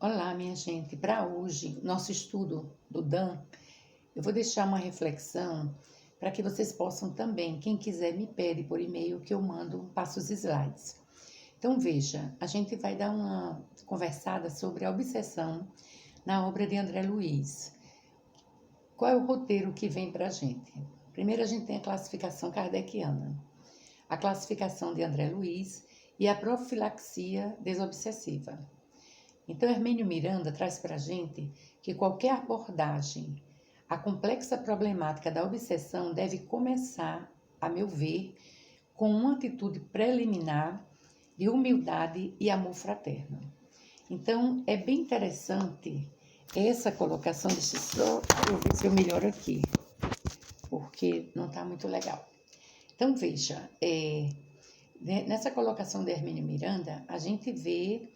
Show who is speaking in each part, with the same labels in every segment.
Speaker 1: Olá, minha gente. Para hoje, nosso estudo do Dan, eu vou deixar uma reflexão para que vocês possam também, quem quiser me pede por e-mail que eu mando, passo os slides. Então veja, a gente vai dar uma conversada sobre a obsessão na obra de André Luiz. Qual é o roteiro que vem para a gente? Primeiro a gente tem a classificação kardeciana, a classificação de André Luiz e a profilaxia desobsessiva. Então, Hermínio Miranda traz para a gente que qualquer abordagem à complexa problemática da obsessão deve começar, a meu ver, com uma atitude preliminar de humildade e amor fraterno. Então, é bem interessante essa colocação. Deixa eu ver se eu melhoro aqui, porque não está muito legal. Então, veja, nessa colocação de Hermínio Miranda, a gente vê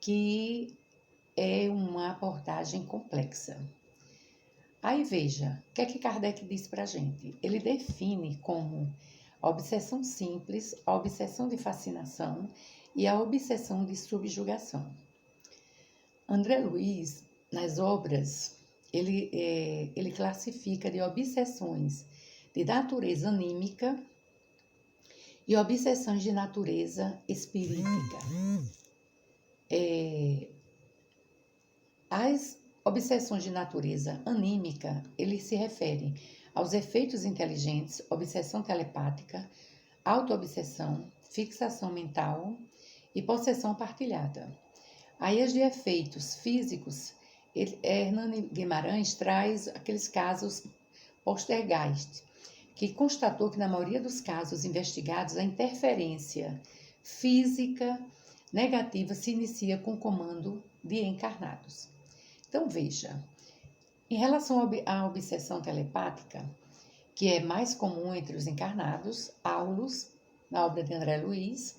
Speaker 1: que é uma abordagem complexa. Aí veja, o que é que Kardec diz para a gente? Ele define como a obsessão simples, a obsessão de fascinação e a obsessão de subjugação. André Luiz, nas obras, ele classifica de obsessões de natureza anímica e obsessões de natureza espirítica. As obsessões de natureza anímica, ele se refere aos efeitos inteligentes, obsessão telepática, autoobsessão, fixação mental e possessão partilhada. Aí as de efeitos físicos, Hernani Guimarães traz aqueles casos Poltergeist, que constatou que na maioria dos casos investigados a interferência física negativa se inicia com o comando de encarnados. Então, veja, em relação à obsessão telepática, que é mais comum entre os encarnados, Aulus, na obra de André Luiz,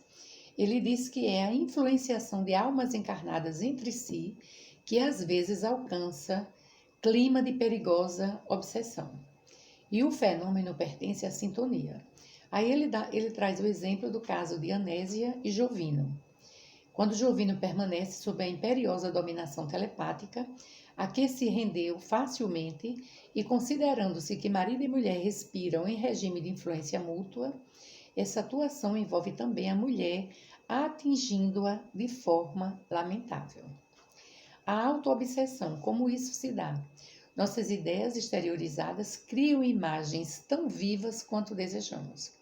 Speaker 1: ele diz que é a influenciação de almas encarnadas entre si que às vezes alcança clima de perigosa obsessão. E o fenômeno pertence à sintonia. Aí ele traz o exemplo do caso de Anésia e Jovino. Quando Jovino permanece sob a imperiosa dominação telepática, a que se rendeu facilmente e considerando-se que marido e mulher respiram em regime de influência mútua, essa atuação envolve também a mulher, atingindo-a de forma lamentável. A autoobsessão, como isso se dá? Nossas ideias exteriorizadas criam imagens tão vivas quanto desejamos.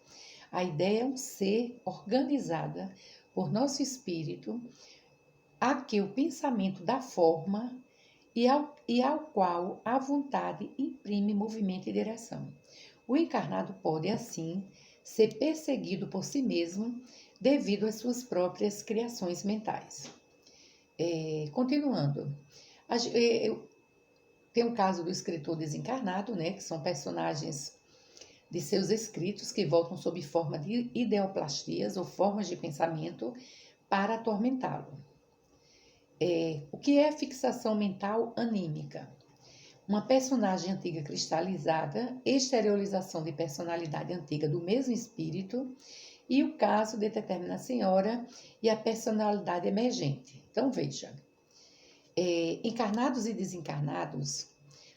Speaker 1: A ideia é um ser organizada por nosso espírito, a que o pensamento dá forma e ao qual a vontade imprime movimento e direção. O encarnado pode, assim, ser perseguido por si mesmo devido às suas próprias criações mentais. Continuando, tem o caso do escritor desencarnado, né, que são personagens de seus escritos que voltam sob forma de ideoplastias ou formas de pensamento para atormentá-lo. O que é fixação mental anímica? Uma personagem antiga cristalizada, exteriorização de personalidade antiga do mesmo espírito, e o caso de determinada senhora e a personalidade emergente. Então, veja, encarnados e desencarnados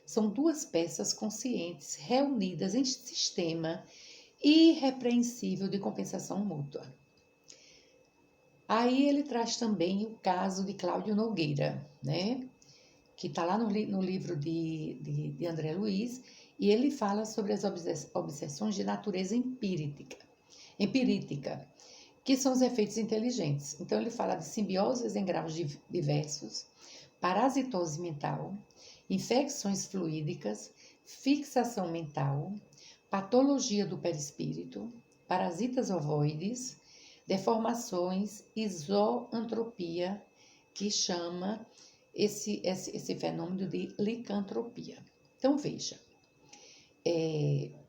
Speaker 1: são duas peças conscientes reunidas em sistema irrepreensível de compensação mútua. Aí ele traz também o caso de Cláudio Nogueira, né? Que está lá no livro de André Luiz, e ele fala sobre as obsessões de natureza empírica, que são os efeitos inteligentes. Então, ele fala de simbioses em graus diversos, parasitose mental, infecções fluídicas, fixação mental, patologia do perispírito, parasitas ovoides, deformações e zoantropia, que chama esse fenômeno de licantropia. Então, veja,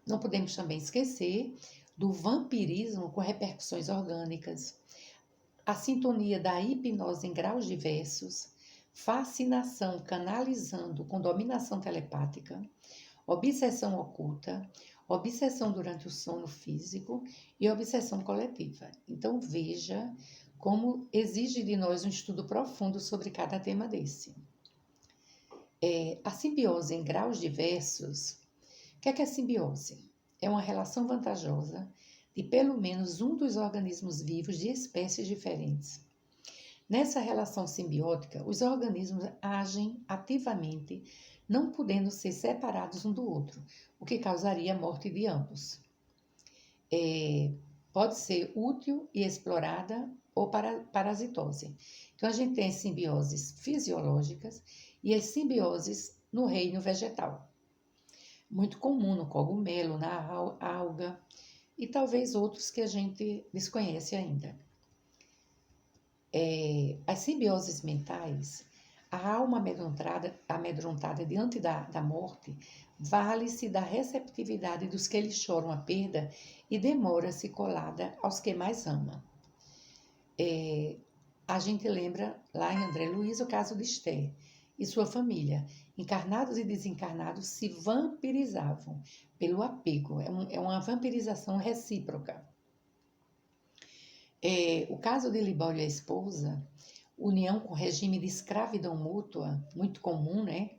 Speaker 1: não podemos também esquecer do vampirismo com repercussões orgânicas, a sintonia da hipnose em graus diversos, fascinação canalizando com dominação telepática, obsessão oculta, obsessão durante o sono físico e obsessão coletiva. Então, veja como exige de nós um estudo profundo sobre cada tema desse. A simbiose em graus diversos. O que é simbiose? É uma relação vantajosa de pelo menos um dos organismos vivos de espécies diferentes. Nessa relação simbiótica, os organismos agem ativamente, não podendo ser separados um do outro, o que causaria a morte de ambos. Pode ser útil e explorada ou parasitose. Então, a gente tem as simbioses fisiológicas e as simbioses no reino vegetal. Muito comum no cogumelo, na alga e talvez outros que a gente desconhece ainda. As simbioses mentais, a alma amedrontada diante da morte vale-se da receptividade dos que lhe choram a perda e demora-se colada aos que mais ama. A gente lembra lá em André Luiz o caso de Esther e sua família. Encarnados e desencarnados se vampirizavam pelo apego. É uma vampirização recíproca. O caso de Libório e a esposa, união com regime de escravidão mútua, muito comum, né?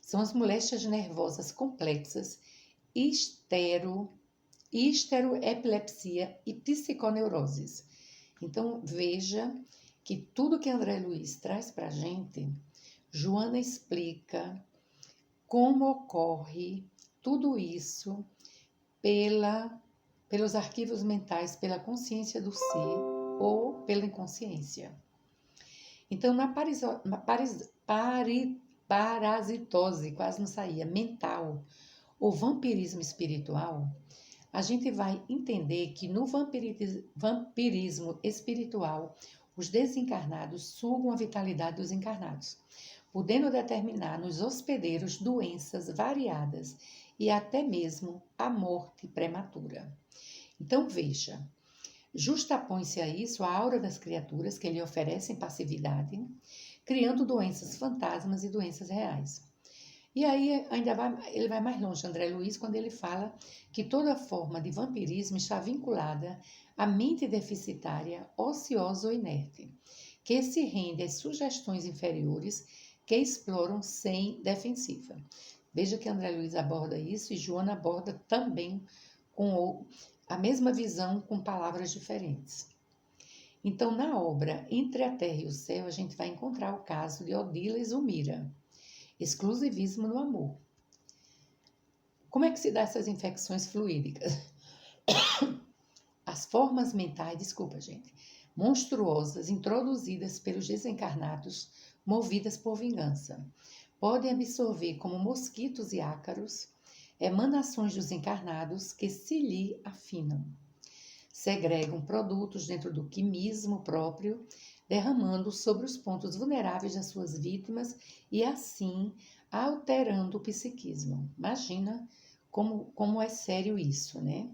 Speaker 1: São as moléstias nervosas complexas, histeroepilepsia e psiconeuroses. Então, veja que tudo que André Luiz traz para a gente, Joana explica como ocorre tudo isso pelos arquivos mentais, pela consciência do ser ou pela inconsciência. Então, na parasitose, quase não saía, mental, ou vampirismo espiritual, a gente vai entender que no vampirismo espiritual, os desencarnados sugam a vitalidade dos encarnados, podendo determinar nos hospedeiros doenças variadas e até mesmo a morte prematura. Então, veja, justapõe-se a isso a aura das criaturas que lhe oferecem passividade, criando doenças fantasmas e doenças reais. E aí ele vai mais longe, André Luiz, quando ele fala que toda forma de vampirismo está vinculada à mente deficitária, ociosa ou inerte, que se rende às sugestões inferiores que exploram sem defensiva. Veja que André Luiz aborda isso e Joana aborda também com a mesma visão com palavras diferentes. Então, na obra Entre a Terra e o Céu, a gente vai encontrar o caso de Odila e Zulmira, exclusivismo no amor. Como é que se dá essas infecções fluídicas? As formas mentais, monstruosas introduzidas pelos desencarnados, movidas por vingança, podem absorver como mosquitos e ácaros emanações dos encarnados que se lhe afinam. Segregam produtos dentro do quimismo próprio, derramando sobre os pontos vulneráveis das suas vítimas e assim alterando o psiquismo. Imagina como é sério isso, né?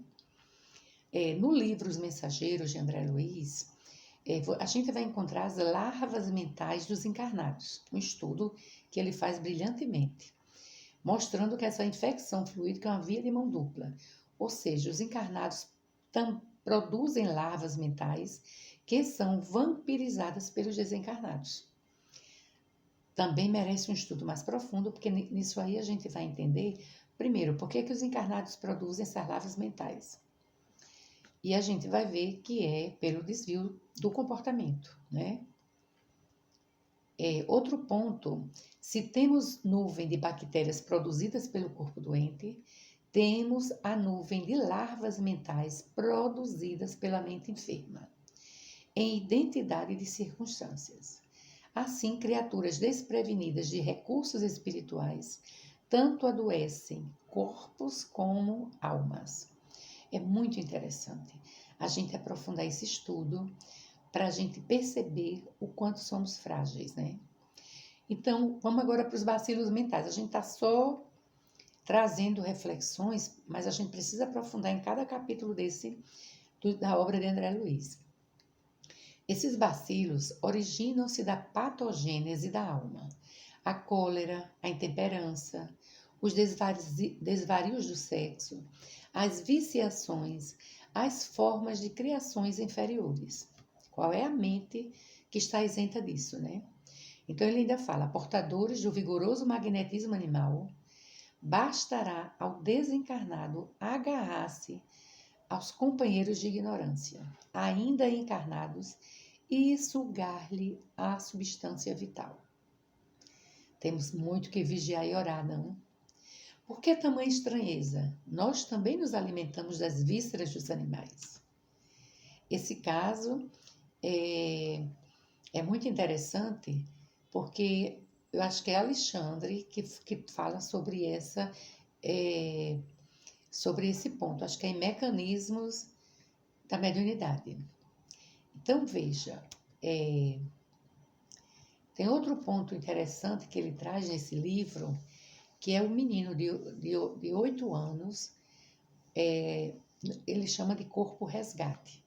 Speaker 1: No livro Os Mensageiros, de André Luiz, a gente vai encontrar as larvas mentais dos encarnados, um estudo que ele faz brilhantemente, mostrando que essa infecção fluídica é uma via de mão dupla, ou seja, os encarnados produzem larvas mentais que são vampirizadas pelos desencarnados. Também merece um estudo mais profundo, porque nisso aí a gente vai entender, primeiro, por que os encarnados produzem essas larvas mentais. E a gente vai ver que é pelo desvio do comportamento, né? Outro ponto, se temos nuvem de bactérias produzidas pelo corpo doente, temos a nuvem de larvas mentais produzidas pela mente enferma, em identidade de circunstâncias. Assim, criaturas desprevenidas de recursos espirituais tanto adoecem corpos como almas. É muito interessante a gente aprofundar esse estudo para a gente perceber o quanto somos frágeis, né? Então, vamos agora para os bacilos mentais. A gente está só trazendo reflexões, mas a gente precisa aprofundar em cada capítulo da obra de André Luiz. Esses bacilos originam-se da patogênese da alma, a cólera, a intemperança, os desvarios do sexo, as viciações, as formas de criações inferiores. Qual é a mente que está isenta disso, né? Então ele ainda fala, portadores do vigoroso magnetismo animal, bastará ao desencarnado agarrar-se aos companheiros de ignorância, ainda encarnados, e sugar-lhe a substância vital. Temos muito que vigiar e orar, não? Por que tamanha estranheza? Nós também nos alimentamos das vísceras dos animais. Esse caso é muito interessante, porque eu acho que é Alexandre que fala sobre sobre esse ponto. Acho que é em mecanismos da mediunidade. Então, veja, tem outro ponto interessante que ele traz nesse livro, que é o menino de 8 anos, ele chama de corpo resgate.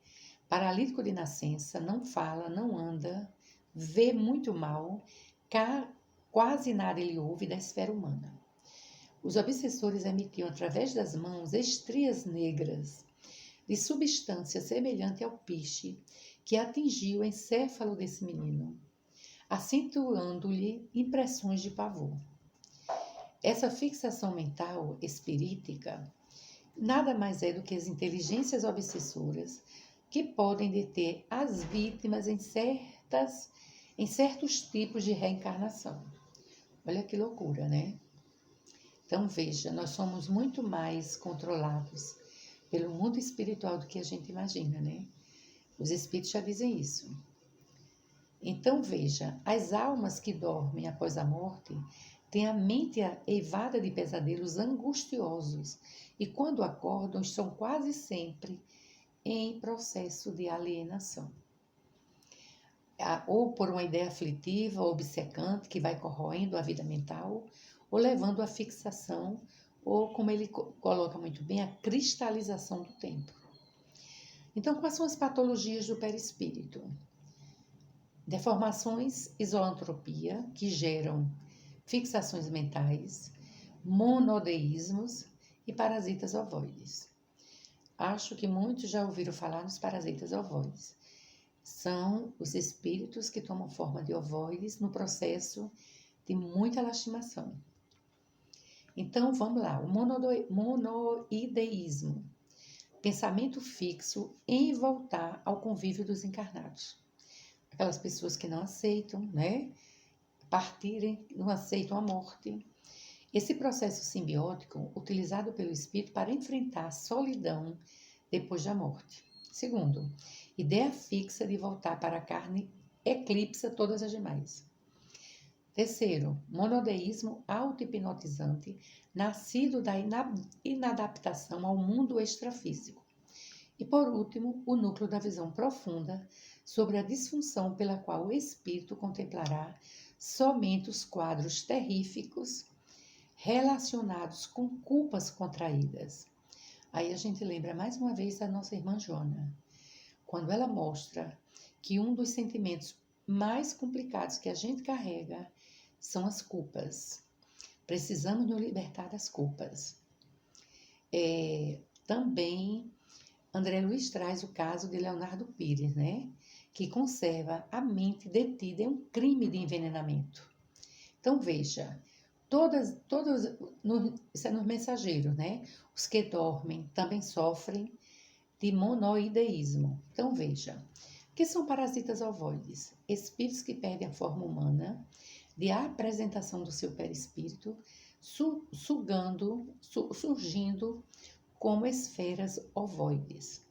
Speaker 1: Paralítico de nascença, não fala, não anda, vê muito mal, quase nada ele ouve da esfera humana. Os obsessores emitiam através das mãos estrias negras de substância semelhante ao piche que atingiu o encéfalo desse menino, acentuando-lhe impressões de pavor. Essa fixação mental espirítica nada mais é do que as inteligências obsessoras que podem deter as vítimas em certos tipos de reencarnação. Olha que loucura, né? Então veja, nós somos muito mais controlados pelo mundo espiritual do que a gente imagina, né? Os espíritos já dizem isso. Então veja, as almas que dormem após a morte têm a mente eivada de pesadelos angustiosos e quando acordam estão quase sempre em processo de alienação. Ou por uma ideia aflitiva ou obcecante que vai corroendo a vida mental, ou levando à fixação, ou como ele coloca muito bem, a cristalização do tempo. Então, quais são as patologias do perispírito? Deformações, isoantropia, que geram fixações mentais, monodeísmos e parasitas ovoides. Acho que muitos já ouviram falar nos parasitas ovoides. São os espíritos que tomam forma de ovoides no processo de muita lastimação. Então, vamos lá. O monoideísmo. Pensamento fixo em voltar ao convívio dos encarnados. Aquelas pessoas que não aceitam, né? Partirem, não aceitam a morte. Esse processo simbiótico utilizado pelo espírito para enfrentar a solidão depois da morte. Segundo, ideia fixa de voltar para a carne eclipsa todas as demais. Terceiro, monodeísmo auto-hipnotizante, nascido da inadaptação ao mundo extrafísico. E por último, o núcleo da visão profunda sobre a disfunção pela qual o espírito contemplará somente os quadros terríficos relacionados com culpas contraídas. Aí a gente lembra mais uma vez da nossa irmã Joana, quando ela mostra que um dos sentimentos mais complicados que a gente carrega são as culpas. Precisamos nos libertar das culpas. Também André Luiz traz o caso de Leonardo Pires, né? Que conserva a mente detida em um crime de envenenamento. Então veja, isso é nos mensageiros, né? Os que dormem também sofrem de monoideísmo. Então veja, o que são parasitas ovoides? Espíritos que perdem a forma humana de apresentação do seu perispírito, surgindo como esferas ovoides.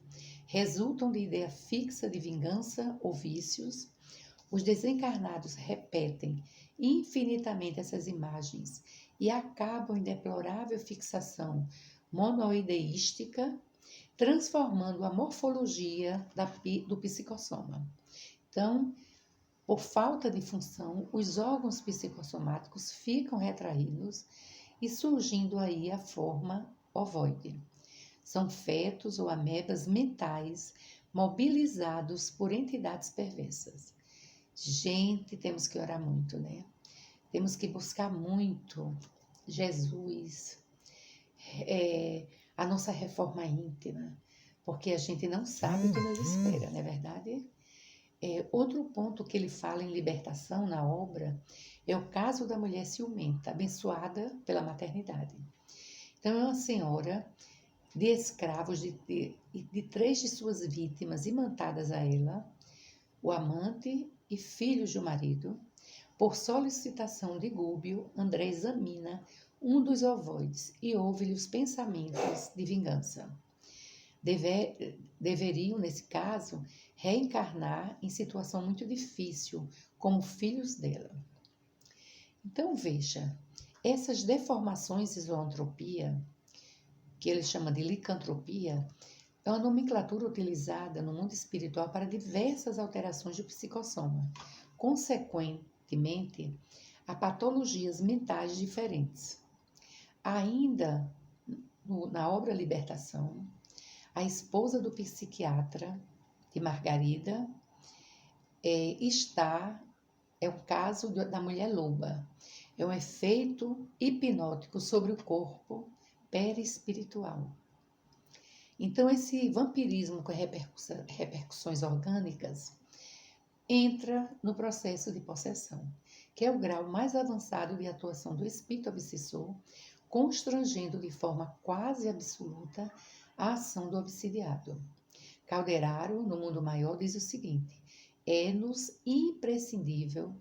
Speaker 1: Resultam de ideia fixa de vingança ou vícios. Os desencarnados repetem infinitamente essas imagens e acabam em deplorável fixação monoideística, transformando a morfologia do psicossoma. Então, por falta de função, os órgãos psicossomáticos ficam retraídos e surgindo aí a forma ovoide. São fetos ou amebas mentais mobilizados por entidades perversas. Gente, temos que orar muito, né? Temos que buscar muito Jesus, a nossa reforma íntima, porque a gente não sabe o que nos espera, não é verdade? Outro ponto que ele fala em libertação na obra é o caso da mulher ciumenta, abençoada pela maternidade. Então, é uma senhora de escravos de 3 de suas vítimas imantadas a ela, o amante e filhos do marido, por solicitação de Gúbio, André examina um dos ovoides e ouve-lhe os pensamentos de vingança. Deveriam, nesse caso, reencarnar em situação muito difícil, como filhos dela. Então, veja, essas deformações de zoantropia, que ele chama de licantropia, é uma nomenclatura utilizada no mundo espiritual para diversas alterações do psicossoma, consequentemente a patologias mentais diferentes. Ainda na obra Libertação, a esposa do psiquiatra de Margarida é o caso da mulher loba. É um efeito hipnótico sobre o corpo perispiritual. Então, esse vampirismo com repercussões orgânicas entra no processo de possessão, que é o grau mais avançado de atuação do espírito obsessor, constrangendo de forma quase absoluta a ação do obsidiado. Calderaro, no Mundo Maior, diz o seguinte: é-nos imprescindível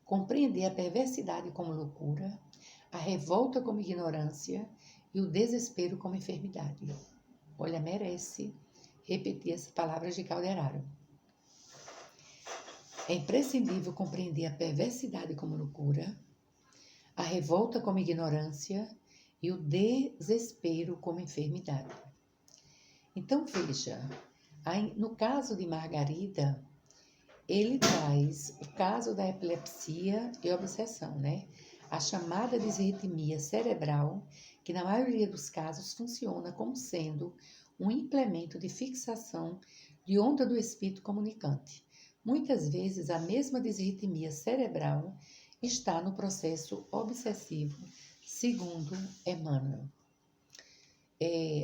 Speaker 1: compreender a perversidade como loucura, a revolta como ignorância e o desespero como enfermidade. Olha, merece repetir essas palavras de Calderaro. É imprescindível compreender a perversidade como loucura, a revolta como ignorância e o desespero como enfermidade. Então, veja, no caso de Margarida, ele traz o caso da epilepsia e obsessão, né? A chamada disritmia cerebral, que na maioria dos casos funciona como sendo um implemento de fixação de onda do espírito comunicante. Muitas vezes a mesma disritmia cerebral está no processo obsessivo, segundo Emmanuel.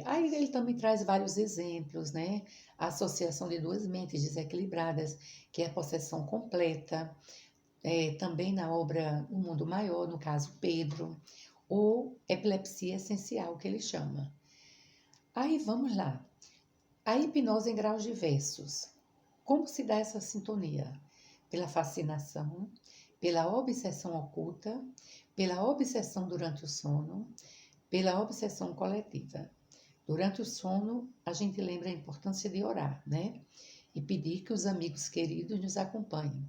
Speaker 1: Aí ele também traz vários exemplos, né? A associação de 2 mentes desequilibradas, que é a possessão completa, também na obra O Mundo Maior, no caso Pedro, ou epilepsia essencial, que ele chama. Aí vamos lá. A hipnose em graus diversos. Como se dá essa sintonia? Pela fascinação, pela obsessão oculta, pela obsessão durante o sono, pela obsessão coletiva. Durante o sono, a gente lembra a importância de orar, né? E pedir que os amigos queridos nos acompanhem,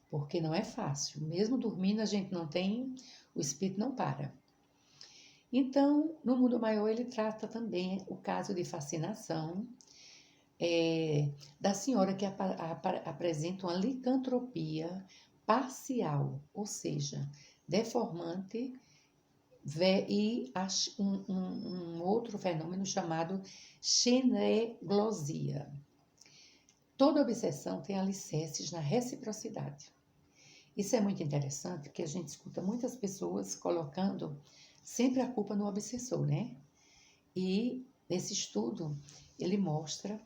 Speaker 1: porque não é fácil. Mesmo dormindo, a gente não tem, o espírito não para. Então, no Mundo Maior, ele trata também o caso de fascinação, da senhora que apresenta uma licantropia parcial, ou seja, deformante, e um outro fenômeno chamado xeneglosia. Toda obsessão tem alicerces na reciprocidade. Isso é muito interessante, porque a gente escuta muitas pessoas colocando sempre a culpa no obsessor, né? E nesse estudo, ele mostra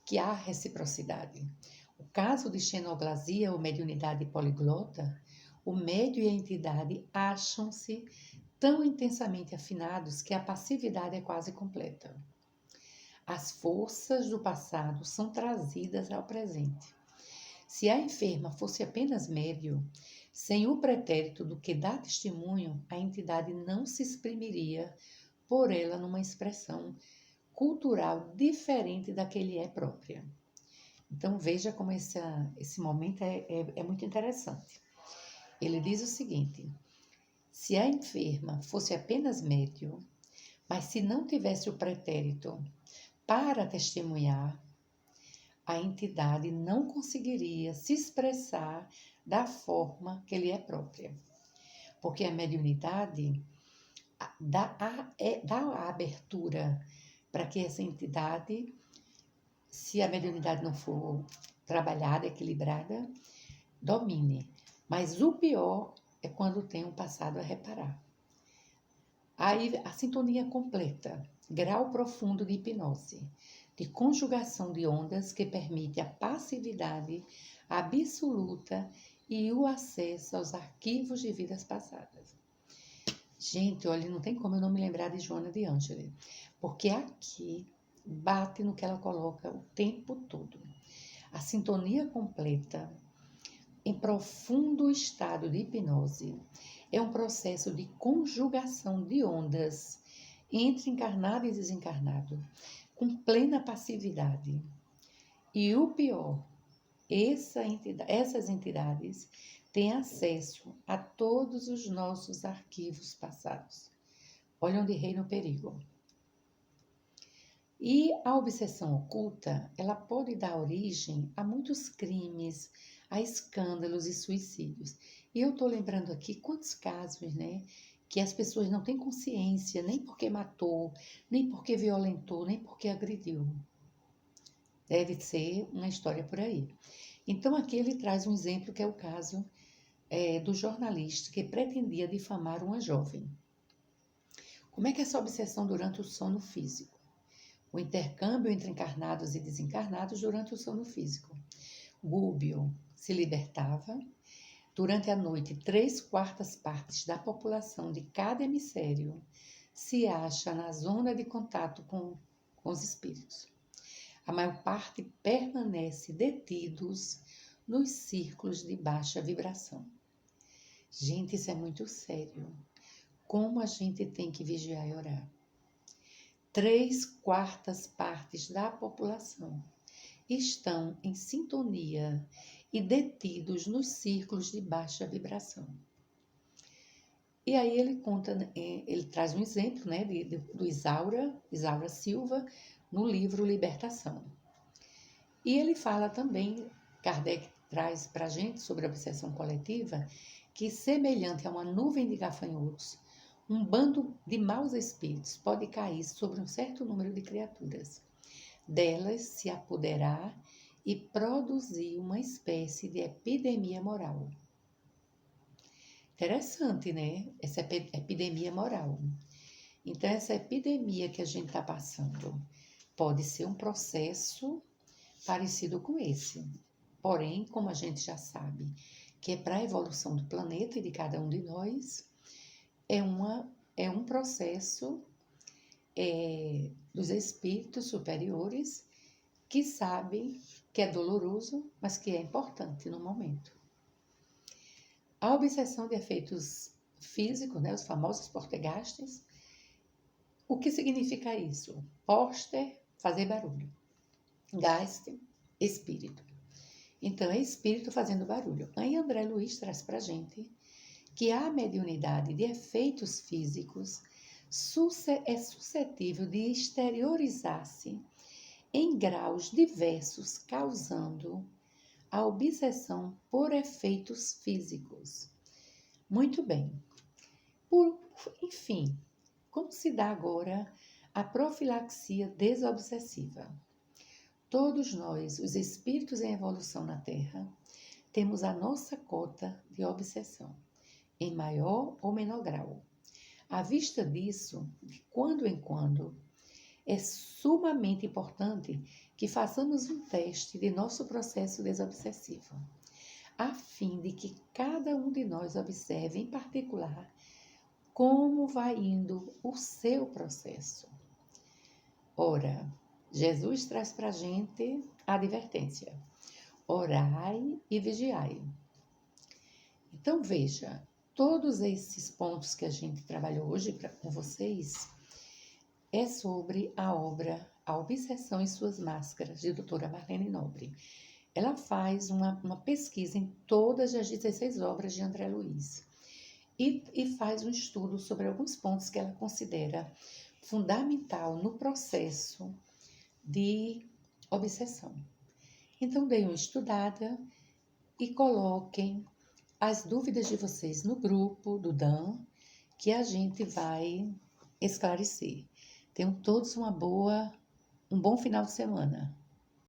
Speaker 1: que há reciprocidade. O caso de xenoglasia ou mediunidade poliglota, o médium e a entidade acham-se tão intensamente afinados que a passividade é quase completa. As forças do passado são trazidas ao presente. Se a enferma fosse apenas médium, sem o pretérito do que dá testemunho, a entidade não se exprimiria por ela numa expressão cultural diferente da que lhe é própria. Então veja como esse momento é muito interessante. Ele diz o seguinte: se a enferma fosse apenas médium, mas se não tivesse o pretérito para testemunhar, a entidade não conseguiria se expressar da forma que lhe é própria. Porque a mediunidade dá a abertura para que essa entidade, se a mediunidade não for trabalhada, equilibrada, domine. Mas o pior é quando tem um passado a reparar. Aí a sintonia completa, grau profundo de hipnose. de conjugação de ondas que permite a passividade absoluta e o acesso aos arquivos de vidas passadas. Gente, olha, não tem como eu não me lembrar de Joana de Ângeles, porque aqui bate no que ela coloca o tempo todo. A sintonia completa, em profundo estado de hipnose, é um processo de conjugação de ondas entre encarnado e desencarnado, com plena passividade. E o pior, essas entidades têm acesso a todos os nossos arquivos passados. Olha onde reina o perigo. E a obsessão oculta, ela pode dar origem a muitos crimes, a escândalos e suicídios. E eu estou lembrando aqui quantos casos, né, que as pessoas não têm consciência, nem porque matou, nem porque violentou, nem porque agrediu. Deve ser uma história por aí. Então aqui ele traz um exemplo que é o caso do jornalista que pretendia difamar uma jovem. Como é que é essa obsessão durante o sono físico? O intercâmbio entre encarnados e desencarnados durante o sono físico. Gúbio se libertava. Durante a noite, 3/4 partes da população de cada hemisfério se acha na zona de contato com os espíritos. A maior parte permanece detidos nos círculos de baixa vibração. Gente, isso é muito sério. Como a gente tem que vigiar e orar. 3/4 partes da população estão em sintonia e detidos nos círculos de baixa vibração. E aí ele conta, ele traz um exemplo, né, do Isaura Silva, no livro Libertação. E ele fala também, Kardec traz para a gente sobre a obsessão coletiva, que semelhante a uma nuvem de gafanhotos, um bando de maus espíritos pode cair sobre um certo número de criaturas. Delas se apoderar e produzir uma espécie de epidemia moral. Interessante, né? Essa epidemia moral. Então, essa epidemia que a gente está passando pode ser um processo parecido com esse. Porém, como a gente já sabe, que é para a evolução do planeta e de cada um de nós, é um processo dos espíritos superiores que sabem que é doloroso, mas que é importante no momento. A obsessão de efeitos físicos, né, os famosos portegastes, o que significa isso? Porter, fazer barulho. Gaste, espírito. Então, é espírito fazendo barulho. Aí André Luiz traz para a gente que a mediunidade de efeitos físicos é suscetível de exteriorizar-se em graus diversos, causando a obsessão por efeitos físicos. Muito bem. Enfim, como se dá agora a profilaxia desobsessiva? Todos nós, os espíritos em evolução na Terra, temos a nossa cota de obsessão, em maior ou menor grau. À vista disso, de quando em quando, é sumamente importante que façamos um teste de nosso processo desobsessivo, a fim de que cada um de nós observe em particular como vai indo o seu processo. Ora, Jesus traz para a gente a advertência: orai e vigiai. Então veja, todos esses pontos que a gente trabalhou hoje com vocês é sobre a obra A Obsessão e Suas Máscaras, de doutora Marlene Nobre. Ela faz uma pesquisa em todas as 16 obras de André Luiz e faz um estudo sobre alguns pontos que ela considera fundamental no processo de obsessão. Então, deem uma estudada e coloquem as dúvidas de vocês no grupo do Dan, que a gente vai esclarecer. Tenham todos um bom final de semana.